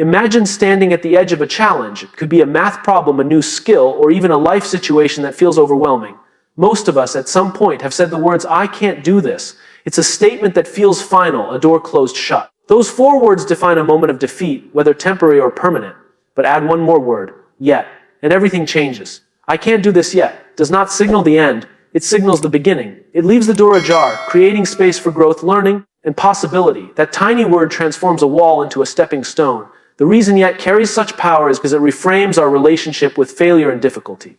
Imagine standing at the edge of a challenge. It could be a math problem, a new skill, or even a life situation that feels overwhelming. Most of us, at some point, have said the words, "I can't do this." It's a statement that feels final, a door closed shut. Those four words define a moment of defeat, whether temporary or permanent. But add one more word, yet, and everything changes. "I can't do this yet" does not signal the end, it signals the beginning. It leaves the door ajar, creating space for growth, learning, and possibility. That tiny word transforms a wall into a stepping stone. The reason yet carries such power is because it reframes our relationship with failure and difficulty.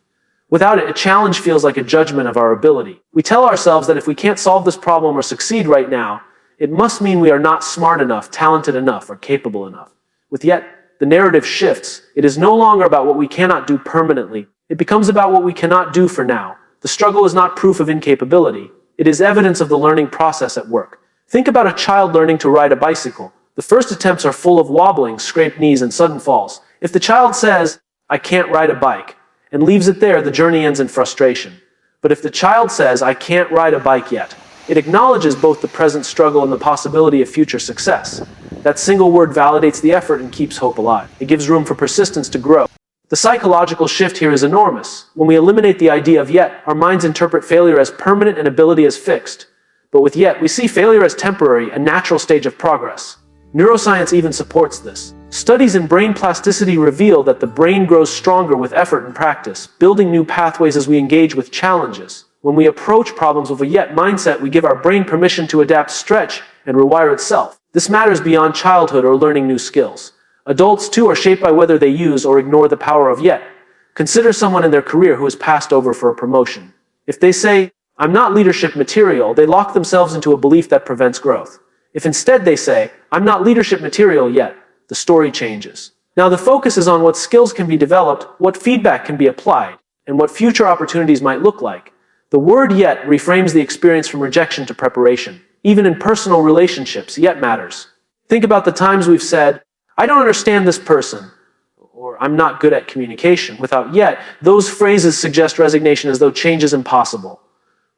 Without it, a challenge feels like a judgment of our ability. We tell ourselves that if we can't solve this problem or succeed right now, it must mean we are not smart enough, talented enough, or capable enough. With yet, the narrative shifts. It is no longer about what we cannot do permanently. It becomes about what we cannot do for now. The struggle is not proof of incapability. It is evidence of the learning process at work. Think about a child learning to ride a bicycle. The first attempts are full of wobbling, scraped knees, and sudden falls. If the child says, "I can't ride a bike," and leaves it there, the journey ends in frustration. But if the child says, "I can't ride a bike yet," it acknowledges both the present struggle and the possibility of future success. That single word validates the effort and keeps hope alive. It gives room for persistence to grow. The psychological shift here is enormous. When we eliminate the idea of yet, our minds interpret failure as permanent and ability as fixed. But with yet, we see failure as temporary, a natural stage of progress. Neuroscience even supports this. Studies in brain plasticity reveal that the brain grows stronger with effort and practice, building new pathways as we engage with challenges. When we approach problems with a yet mindset, we give our brain permission to adapt, stretch, and rewire itself. This matters beyond childhood or learning new skills. Adults, too, are shaped by whether they use or ignore the power of yet. Consider someone in their career who is passed over for a promotion. If they say, "I'm not leadership material," they lock themselves into a belief that prevents growth. If instead they say, "I'm not leadership material yet," the story changes. Now the focus is on what skills can be developed, what feedback can be applied, and what future opportunities might look like. The word yet reframes the experience from rejection to preparation. Even in personal relationships, yet matters. Think about the times we've said, "I don't understand this person," or "I'm not good at communication." Without yet, those phrases suggest resignation, as though change is impossible.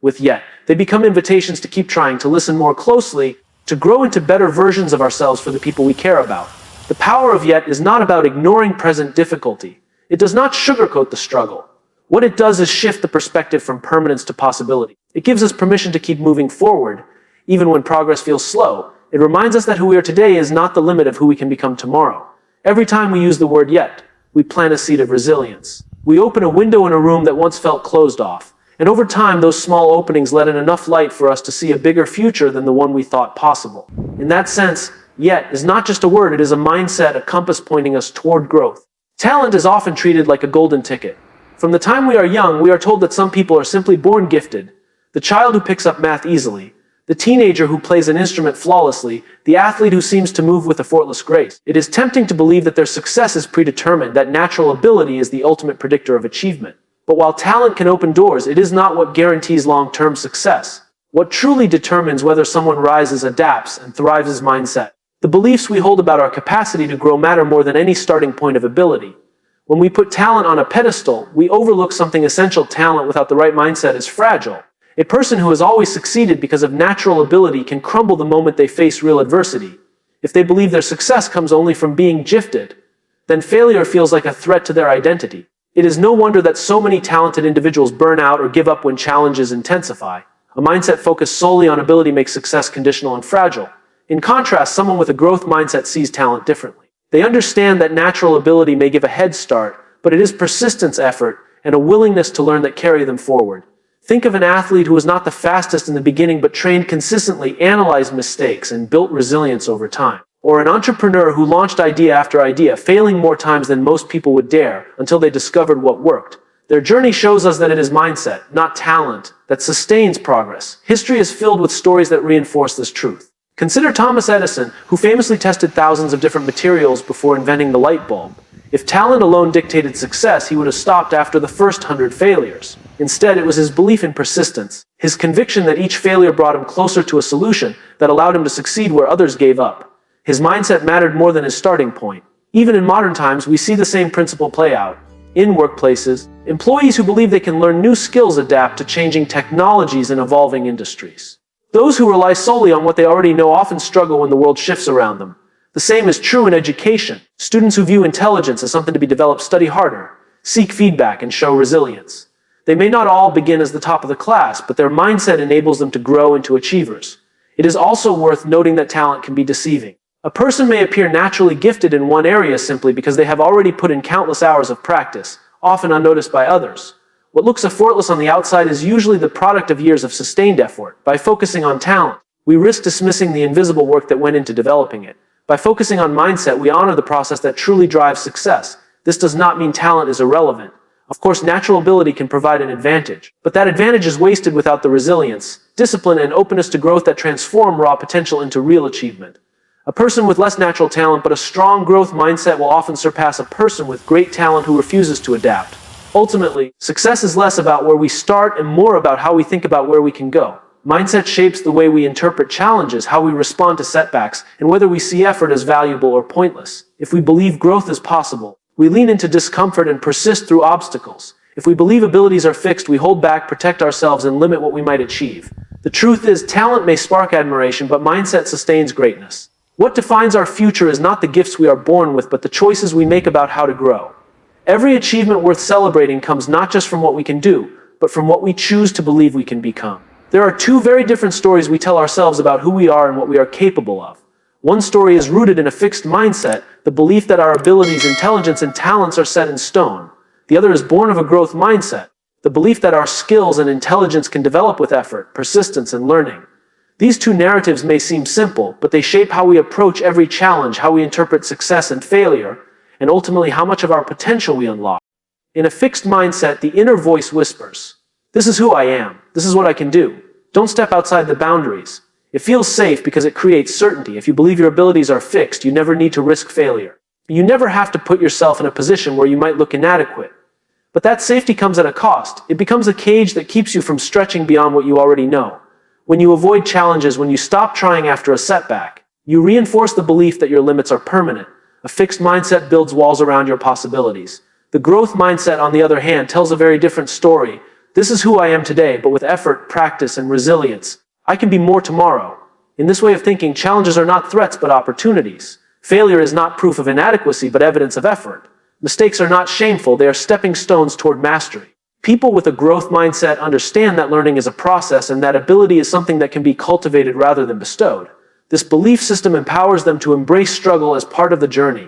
With yet, they become invitations to keep trying, to listen more closely, to grow into better versions of ourselves for the people we care about. The power of yet is not about ignoring present difficulty. It does not sugarcoat the struggle. What it does is shift the perspective from permanence to possibility. It gives us permission to keep moving forward, even when progress feels slow. It reminds us that who we are today is not the limit of who we can become tomorrow. Every time we use the word yet, we plant a seed of resilience. We open a window in a room that once felt closed off. And over time, those small openings let in enough light for us to see a bigger future than the one we thought possible. In that sense, yet is not just a word, it is a mindset, a compass pointing us toward growth. Talent is often treated like a golden ticket. From the time we are young, we are told that some people are simply born gifted. The child who picks up math easily, the teenager who plays an instrument flawlessly, the athlete who seems to move with effortless grace. It is tempting to believe that their success is predetermined, that natural ability is the ultimate predictor of achievement. But while talent can open doors, it is not what guarantees long-term success. What truly determines whether someone rises, adapts, and thrives is mindset. The beliefs we hold about our capacity to grow matter more than any starting point of ability. When we put talent on a pedestal, we overlook something essential. Talent without the right mindset is fragile. A person who has always succeeded because of natural ability can crumble the moment they face real adversity. If they believe their success comes only from being gifted, then failure feels like a threat to their identity. It is no wonder that so many talented individuals burn out or give up when challenges intensify. A mindset focused solely on ability makes success conditional and fragile. In contrast, someone with a growth mindset sees talent differently. They understand that natural ability may give a head start, but it is persistence, effort, and a willingness to learn that carry them forward. Think of an athlete who was not the fastest in the beginning but trained consistently, analyzed mistakes, and built resilience over time. Or an entrepreneur who launched idea after idea, failing more times than most people would dare, until they discovered what worked. Their journey shows us that it is mindset, not talent, that sustains progress. History is filled with stories that reinforce this truth. Consider Thomas Edison, who famously tested thousands of different materials before inventing the light bulb. If talent alone dictated success, he would have stopped after the first 100 failures. Instead, it was his belief in persistence, his conviction that each failure brought him closer to a solution, that allowed him to succeed where others gave up. His mindset mattered more than his starting point. Even in modern times, we see the same principle play out. In workplaces, employees who believe they can learn new skills adapt to changing technologies and evolving industries. Those who rely solely on what they already know often struggle when the world shifts around them. The same is true in education. Students who view intelligence as something to be developed study harder, seek feedback, and show resilience. They may not all begin as the top of the class, but their mindset enables them to grow into achievers. It is also worth noting that talent can be deceiving. A person may appear naturally gifted in one area simply because they have already put in countless hours of practice, often unnoticed by others. What looks effortless on the outside is usually the product of years of sustained effort. By focusing on talent, we risk dismissing the invisible work that went into developing it. By focusing on mindset, we honor the process that truly drives success. This does not mean talent is irrelevant. Of course, natural ability can provide an advantage, but that advantage is wasted without the resilience, discipline, and openness to growth that transform raw potential into real achievement. A person with less natural talent but a strong growth mindset will often surpass a person with great talent who refuses to adapt. Ultimately, success is less about where we start and more about how we think about where we can go. Mindset shapes the way we interpret challenges, how we respond to setbacks, and whether we see effort as valuable or pointless. If we believe growth is possible, we lean into discomfort and persist through obstacles. If we believe abilities are fixed, we hold back, protect ourselves, and limit what we might achieve. The truth is, talent may spark admiration, but mindset sustains greatness. What defines our future is not the gifts we are born with, but the choices we make about how to grow. Every achievement worth celebrating comes not just from what we can do, but from what we choose to believe we can become. There are two very different stories we tell ourselves about who we are and what we are capable of. One story is rooted in a fixed mindset, the belief that our abilities, intelligence, and talents are set in stone. The other is born of a growth mindset, the belief that our skills and intelligence can develop with effort, persistence, and learning. These two narratives may seem simple, but they shape how we approach every challenge, how we interpret success and failure, and ultimately how much of our potential we unlock. In a fixed mindset, the inner voice whispers, "This is who I am. This is what I can do. Don't step outside the boundaries." It feels safe because it creates certainty. If you believe your abilities are fixed, you never need to risk failure. You never have to put yourself in a position where you might look inadequate. But that safety comes at a cost. It becomes a cage that keeps you from stretching beyond what you already know. When you avoid challenges, when you stop trying after a setback, you reinforce the belief that your limits are permanent. A fixed mindset builds walls around your possibilities. The growth mindset, on the other hand, tells a very different story. This is who I am today, but with effort, practice, and resilience, I can be more tomorrow. In this way of thinking, challenges are not threats but opportunities. Failure is not proof of inadequacy but evidence of effort. Mistakes are not shameful, they are stepping stones toward mastery. People with a growth mindset understand that learning is a process and that ability is something that can be cultivated rather than bestowed. This belief system empowers them to embrace struggle as part of the journey.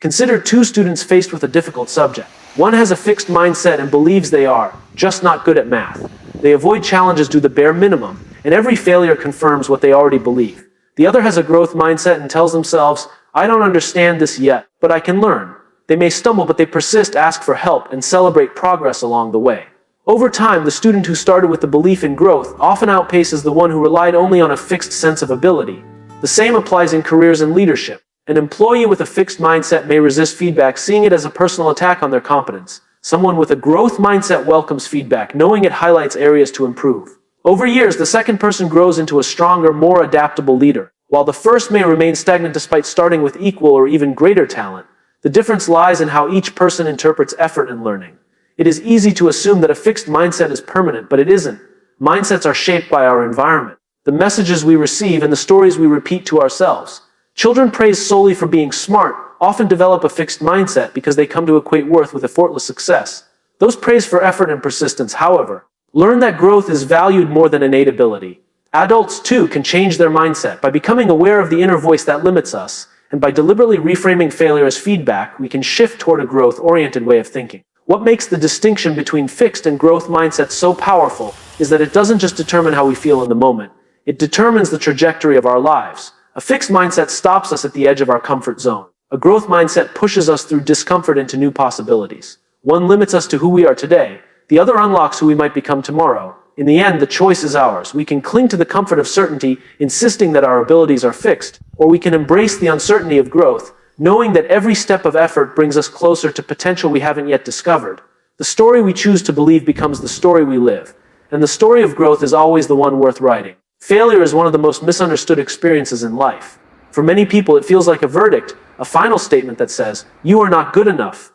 Consider two students faced with a difficult subject. One has a fixed mindset and believes they are just not good at math. They avoid challenges, do the bare minimum, and every failure confirms what they already believe. The other has a growth mindset and tells themselves, "I don't understand this yet, but I can learn." They may stumble, but they persist, ask for help, and celebrate progress along the way. Over time, the student who started with the belief in growth often outpaces the one who relied only on a fixed sense of ability. The same applies in careers and leadership. An employee with a fixed mindset may resist feedback, seeing it as a personal attack on their competence. Someone with a growth mindset welcomes feedback, knowing it highlights areas to improve. Over years, the second person grows into a stronger, more adaptable leader. While the first may remain stagnant despite starting with equal or even greater talent, the difference lies in how each person interprets effort and learning. It is easy to assume that a fixed mindset is permanent, but it isn't. Mindsets are shaped by our environment, the messages we receive, and the stories we repeat to ourselves. Children praised solely for being smart often develop a fixed mindset because they come to equate worth with effortless success. Those praised for effort and persistence, however, learn that growth is valued more than innate ability. Adults, too, can change their mindset by becoming aware of the inner voice that limits us, and by deliberately reframing failure as feedback, we can shift toward a growth-oriented way of thinking. What makes the distinction between fixed and growth mindsets so powerful is that it doesn't just determine how we feel in the moment, it determines the trajectory of our lives. A fixed mindset stops us at the edge of our comfort zone. A growth mindset pushes us through discomfort into new possibilities. One limits us to who we are today, the other unlocks who we might become tomorrow. In the end, the choice is ours. We can cling to the comfort of certainty, insisting that our abilities are fixed, or we can embrace the uncertainty of growth, knowing that every step of effort brings us closer to potential we haven't yet discovered. The story we choose to believe becomes the story we live, and the story of growth is always the one worth writing. Failure is one of the most misunderstood experiences in life. For many people, it feels like a verdict, a final statement that says, "You are not good enough."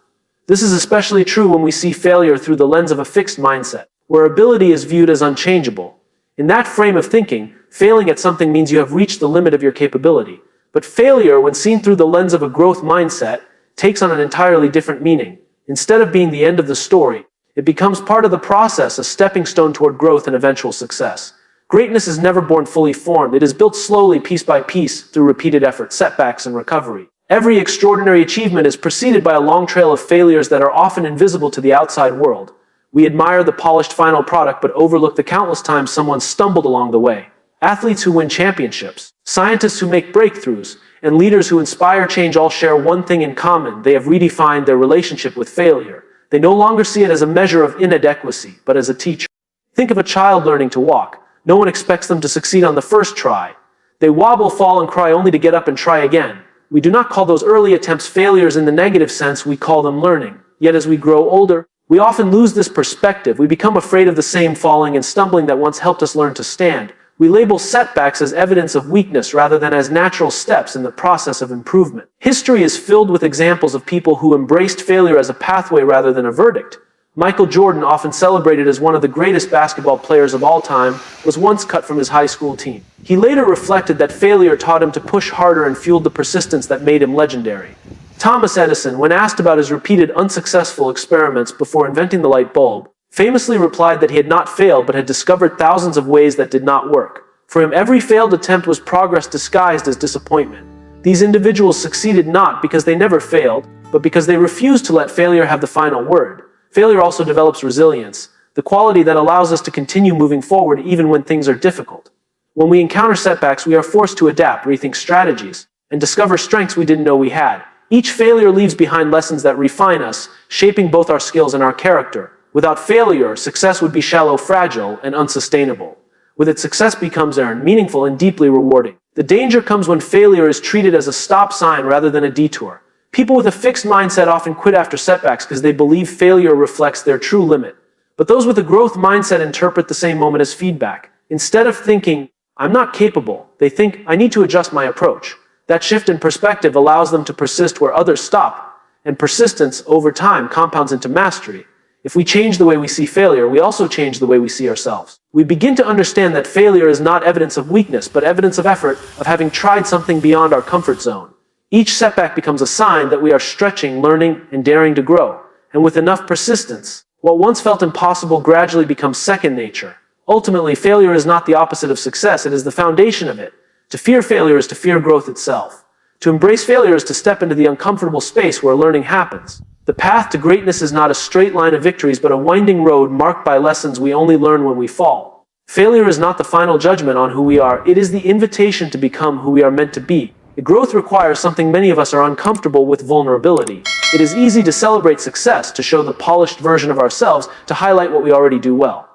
This is especially true when we see failure through the lens of a fixed mindset, where ability is viewed as unchangeable. In that frame of thinking, failing at something means you have reached the limit of your capability. But failure, when seen through the lens of a growth mindset, takes on an entirely different meaning. Instead of being the end of the story, it becomes part of the process, a stepping stone toward growth and eventual success. Greatness is never born fully formed. It is built slowly, piece by piece, through repeated effort, setbacks, and recovery. Every extraordinary achievement is preceded by a long trail of failures that are often invisible to the outside world. We admire the polished final product but overlook the countless times someone stumbled along the way. Athletes who win championships, scientists who make breakthroughs, and leaders who inspire change all share one thing in common: they have redefined their relationship with failure. They no longer see it as a measure of inadequacy, but as a teacher. Think of a child learning to walk. No one expects them to succeed on the first try. They wobble, fall, and cry only to get up and try again. We do not call those early attempts failures in the negative sense, we call them learning. Yet as we grow older, we often lose this perspective. We become afraid of the same falling and stumbling that once helped us learn to stand. We label setbacks as evidence of weakness rather than as natural steps in the process of improvement. History is filled with examples of people who embraced failure as a pathway rather than a verdict. Michael Jordan, often celebrated as one of the greatest basketball players of all time, was once cut from his high school team. He later reflected that failure taught him to push harder and fueled the persistence that made him legendary. Thomas Edison, when asked about his repeated unsuccessful experiments before inventing the light bulb, famously replied that he had not failed but had discovered thousands of ways that did not work. For him, every failed attempt was progress disguised as disappointment. These individuals succeeded not because they never failed, but because they refused to let failure have the final word. Failure also develops resilience, the quality that allows us to continue moving forward even when things are difficult. When we encounter setbacks, we are forced to adapt, rethink strategies, and discover strengths we didn't know we had. Each failure leaves behind lessons that refine us, shaping both our skills and our character. Without failure, success would be shallow, fragile, and unsustainable. With it, success becomes earned, meaningful, and deeply rewarding. The danger comes when failure is treated as a stop sign rather than a detour. People with a fixed mindset often quit after setbacks because they believe failure reflects their true limit. But those with a growth mindset interpret the same moment as feedback. Instead of thinking, "I'm not capable," they think, "I need to adjust my approach." That shift in perspective allows them to persist where others stop, and persistence, over time, compounds into mastery. If we change the way we see failure, we also change the way we see ourselves. We begin to understand that failure is not evidence of weakness, but evidence of effort, of having tried something beyond our comfort zone. Each setback becomes a sign that we are stretching, learning, and daring to grow. And with enough persistence, what once felt impossible gradually becomes second nature. Ultimately, failure is not the opposite of success, it is the foundation of it. To fear failure is to fear growth itself. To embrace failure is to step into the uncomfortable space where learning happens. The path to greatness is not a straight line of victories, but a winding road marked by lessons we only learn when we fall. Failure is not the final judgment on who we are, it is the invitation to become who we are meant to be. Growth requires something many of us are uncomfortable with: vulnerability. It is easy to celebrate success, to show the polished version of ourselves, to highlight what we already do well.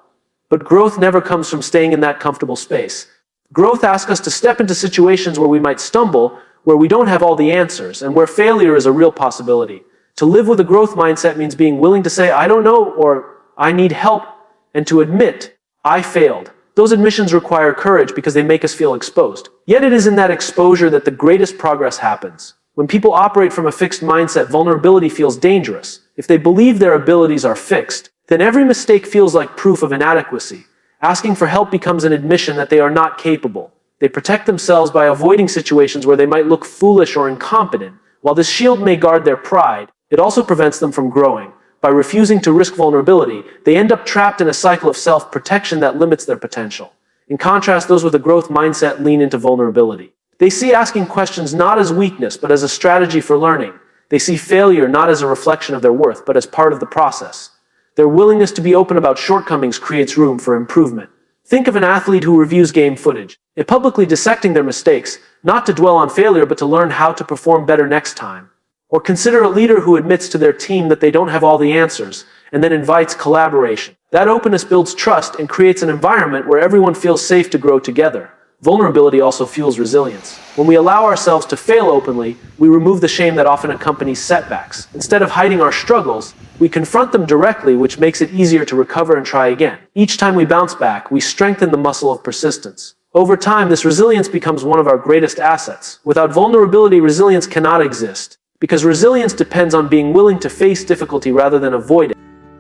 But growth never comes from staying in that comfortable space. Growth asks us to step into situations where we might stumble, where we don't have all the answers, and where failure is a real possibility. To live with a growth mindset means being willing to say, "I don't know," or "I need help," and to admit, "I failed." Those admissions require courage because they make us feel exposed. Yet it is in that exposure that the greatest progress happens. When people operate from a fixed mindset, vulnerability feels dangerous. If they believe their abilities are fixed, then every mistake feels like proof of inadequacy. Asking for help becomes an admission that they are not capable. They protect themselves by avoiding situations where they might look foolish or incompetent. While this shield may guard their pride, it also prevents them from growing. By refusing to risk vulnerability, they end up trapped in a cycle of self-protection that limits their potential. In contrast, those with a growth mindset lean into vulnerability. They see asking questions not as weakness, but as a strategy for learning. They see failure not as a reflection of their worth, but as part of the process. Their willingness to be open about shortcomings creates room for improvement. Think of an athlete who reviews game footage, publicly dissecting their mistakes, not to dwell on failure, but to learn how to perform better next time. Or consider a leader who admits to their team that they don't have all the answers, and then invites collaboration. That openness builds trust and creates an environment where everyone feels safe to grow together. Vulnerability also fuels resilience. When we allow ourselves to fail openly, we remove the shame that often accompanies setbacks. Instead of hiding our struggles, we confront them directly, which makes it easier to recover and try again. Each time we bounce back, we strengthen the muscle of persistence. Over time, this resilience becomes one of our greatest assets. Without vulnerability, resilience cannot exist. Because resilience depends on being willing to face difficulty rather than avoid it.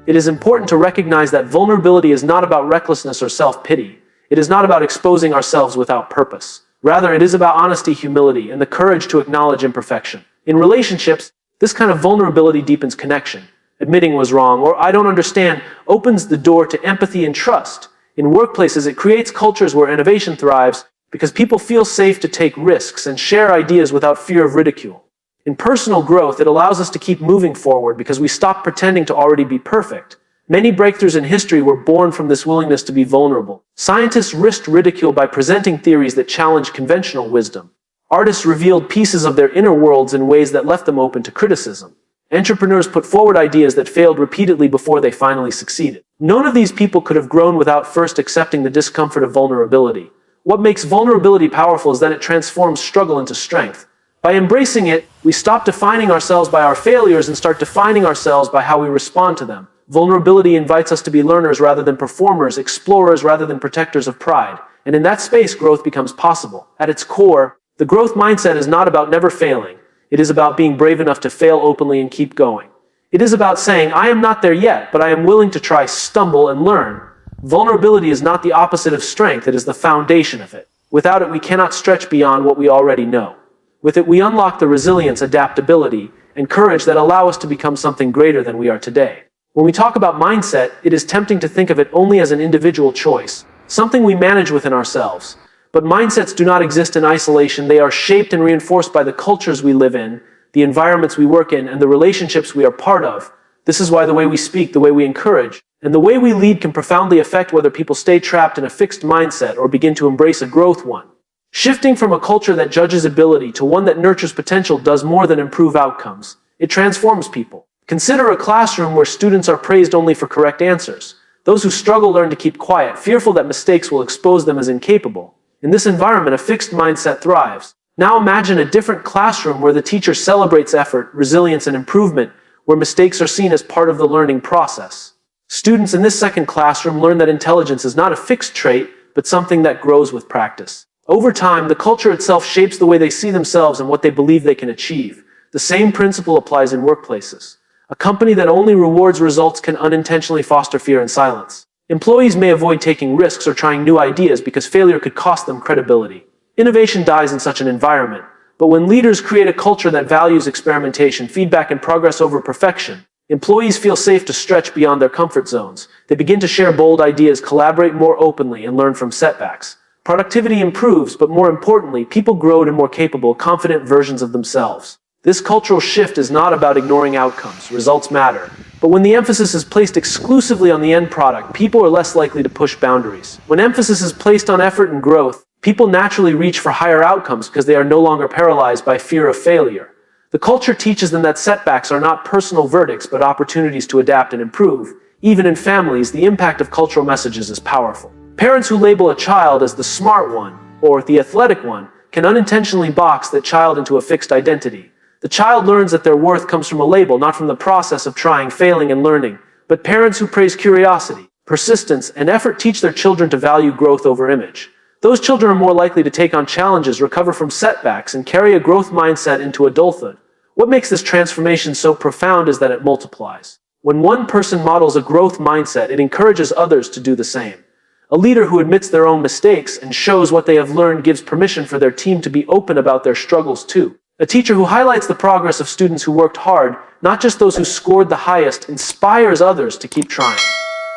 It is important to recognize that vulnerability is not about recklessness or self-pity. It is not about exposing ourselves without purpose. Rather, it is about honesty, humility, and the courage to acknowledge imperfection. In relationships, this kind of vulnerability deepens connection. Admitting was wrong, or I don't understand, opens the door to empathy and trust. In workplaces, it creates cultures where innovation thrives because people feel safe to take risks and share ideas without fear of ridicule. In personal growth, it allows us to keep moving forward because we stop pretending to already be perfect. Many breakthroughs in history were born from this willingness to be vulnerable. Scientists risked ridicule by presenting theories that challenged conventional wisdom. Artists revealed pieces of their inner worlds in ways that left them open to criticism. Entrepreneurs put forward ideas that failed repeatedly before they finally succeeded. None of these people could have grown without first accepting the discomfort of vulnerability. What makes vulnerability powerful is that it transforms struggle into strength. By embracing it, we stop defining ourselves by our failures and start defining ourselves by how we respond to them. Vulnerability invites us to be learners rather than performers, explorers rather than protectors of pride. And in that space, growth becomes possible. At its core, the growth mindset is not about never failing. It is about being brave enough to fail openly and keep going. It is about saying, I am not there yet, but I am willing to try, stumble, and learn. Vulnerability is not the opposite of strength, it is the foundation of it. Without it, we cannot stretch beyond what we already know. With it, we unlock the resilience, adaptability, and courage that allow us to become something greater than we are today. When we talk about mindset, it is tempting to think of it only as an individual choice, something we manage within ourselves. But mindsets do not exist in isolation. They are shaped and reinforced by the cultures we live in, the environments we work in, and the relationships we are part of. This is why the way we speak, the way we encourage, and the way we lead can profoundly affect whether people stay trapped in a fixed mindset or begin to embrace a growth one. Shifting from a culture that judges ability to one that nurtures potential does more than improve outcomes. It transforms people. Consider a classroom where students are praised only for correct answers. Those who struggle learn to keep quiet, fearful that mistakes will expose them as incapable. In this environment, a fixed mindset thrives. Now imagine a different classroom where the teacher celebrates effort, resilience, and improvement, where mistakes are seen as part of the learning process. Students in this second classroom learn that intelligence is not a fixed trait, but something that grows with practice. Over time, the culture itself shapes the way they see themselves and what they believe they can achieve. The same principle applies in workplaces. A company that only rewards results can unintentionally foster fear and silence. Employees may avoid taking risks or trying new ideas because failure could cost them credibility. Innovation dies in such an environment. But when leaders create a culture that values experimentation, feedback, and progress over perfection, employees feel safe to stretch beyond their comfort zones. They begin to share bold ideas, collaborate more openly, and learn from setbacks. Productivity improves, but more importantly, people grow into more capable, confident versions of themselves. This cultural shift is not about ignoring outcomes. Results matter. But when the emphasis is placed exclusively on the end product, people are less likely to push boundaries. When emphasis is placed on effort and growth, people naturally reach for higher outcomes because they are no longer paralyzed by fear of failure. The culture teaches them that setbacks are not personal verdicts, but opportunities to adapt and improve. Even in families, the impact of cultural messages is powerful. Parents who label a child as the smart one or the athletic one can unintentionally box that child into a fixed identity. The child learns that their worth comes from a label, not from the process of trying, failing, and learning. But parents who praise curiosity, persistence, and effort teach their children to value growth over image. Those children are more likely to take on challenges, recover from setbacks, and carry a growth mindset into adulthood. What makes this transformation so profound is that it multiplies. When one person models a growth mindset, it encourages others to do the same. A leader who admits their own mistakes and shows what they have learned gives permission for their team to be open about their struggles too. A teacher who highlights the progress of students who worked hard, not just those who scored the highest, inspires others to keep trying.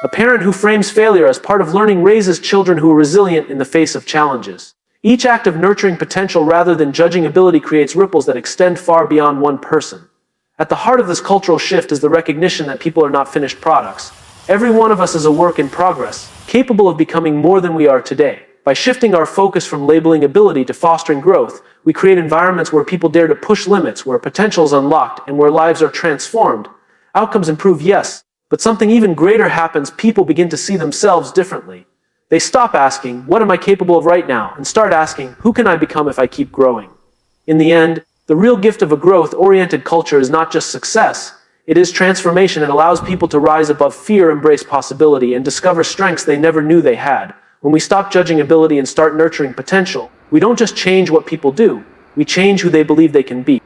A parent who frames failure as part of learning raises children who are resilient in the face of challenges. Each act of nurturing potential rather than judging ability creates ripples that extend far beyond one person. At the heart of this cultural shift is the recognition that people are not finished products. Every one of us is a work in progress, capable of becoming more than we are today. By shifting our focus from labeling ability to fostering growth, we create environments where people dare to push limits, where potential is unlocked, and where lives are transformed. Outcomes improve, yes, but something even greater happens. People begin to see themselves differently. They stop asking, what am I capable of right now, and start asking, who can I become if I keep growing? In the end, the real gift of a growth-oriented culture is not just success, it is transformation. It allows people to rise above fear, embrace possibility, and discover strengths they never knew they had. When we stop judging ability and start nurturing potential, we don't just change what people do, we change who they believe they can be.